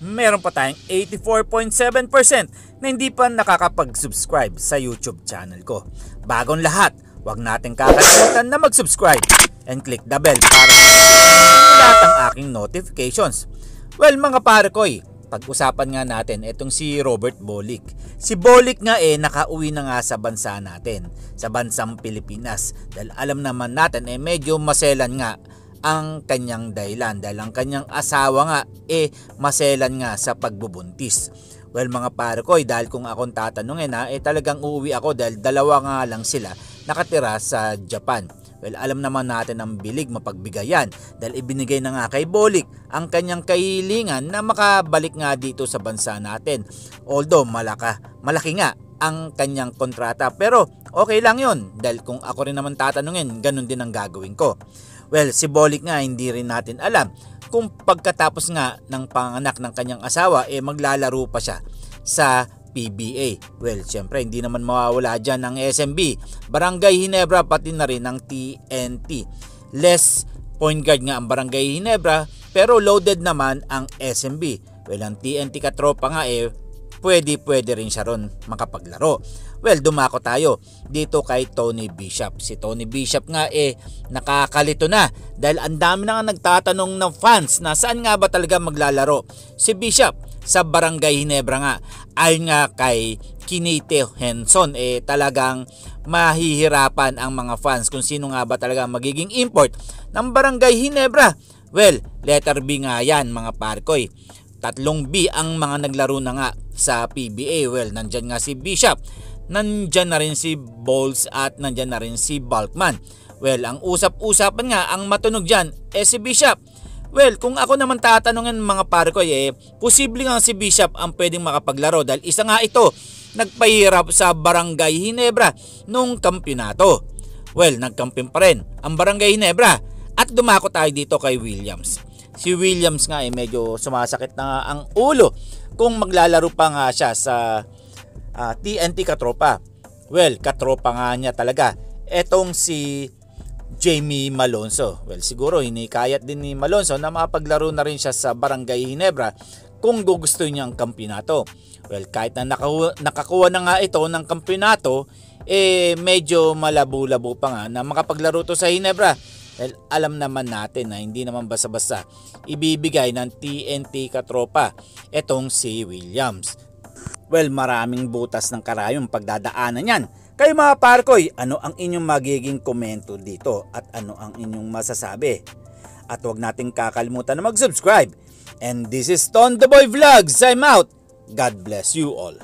meron pa tayong 84.7% na hindi pa nakakapag-subscribe sa YouTube channel ko. Bagong lahat, huwag natin kakalimutan na mag-subscribe and click the bell para lahat ang aking notifications. Well mga pare ko'y, pag-usapan nga natin itong si Robert Bolick. Si Bolick nga nakauwi na nga sa bansa natin, sa bansang Pilipinas. Dahil alam naman natin medyo maselan nga ang kanyang dahilan. Dahil ang kanyang asawa nga maselan nga sa pagbubuntis. Well mga pare ko, dahil kung akong tatanungin talagang uuwi ako dahil dalawa nga lang sila nakatira sa Japan. Well, alam naman natin ang bilig mapagbigayan dahil ibinigay na nga kay Bolick ang kanyang kahilingan na makabalik nga dito sa bansa natin. Although malaki nga ang kanyang kontrata, pero okay lang yun dahil kung ako rin naman tatanungin, ganun din ang gagawin ko. Well, si Bolick nga hindi rin natin alam kung pagkatapos nga ng panganak ng kanyang asawa maglalaro pa siya sa PBA. Well, syempre hindi naman mawawala dyan ang SMB, Barangay Ginebra, pati na rin ang TNT. Less point guard nga ang Barangay Ginebra, pero loaded naman ang SMB. Well, ang TNT katropa nga pwede rin siya ron makapaglaro. Well, dumako tayo dito kay Tony Bishop. Si Tony Bishop nga nakakalito na dahil ang dami na nga nagtatanong ng fans na saan nga ba talaga maglalaro si Bishop. Sa Barangay Ginebra nga. Ayon nga kay Kinite Henson talagang mahihirapan ang mga fans kung sino nga ba talaga magiging import ng Barangay Ginebra. Well, letter B nga yan mga parkoy. 3 B ang mga naglaro na nga sa PBA. Well, nandyan nga si Bishop, nandyan na rin si Bowles at nandyan na rin si Balkman. Well, ang usap-usapan nga ang matunog dyan si Bishop. Well, kung ako naman tatanungin mga pare ko posible nga si Bishop ang pwedeng makapaglaro dahil isa nga ito nagpahirap sa Barangay Ginebra nung kampyonato. Well, nagkampiyon pa rin ang Barangay Ginebra at dumako tayo dito kay Williams. Si Williams nga medyo sumasakit na nga ang ulo kung maglalaro pa nga siya sa TNT katropa. Well, katropa nga niya talaga etong si Jamie Malonzo. Well, siguro hinikayat din ni Malonzo na mapaglaro na rin siya sa Barangay Ginebra kung gusto niya ang kampyonato. Well, kahit na nakakuha na nga ito ng kampyonato, medyo malabo-labo pa nga na makapaglaro to sa Ginebra. Well, alam naman natin na hindi naman basta-basta ibibigay ng TNT katropa itong si Williams. Well, maraming butas ng karayong pagdadaanan yan. Kayo mga parkoy, ano ang inyong magiging komento dito at ano ang inyong masasabi? At huwag nating kakalimutan na mag-subscribe. And this is Ton the Boy Vlogs. I'm out. God bless you all.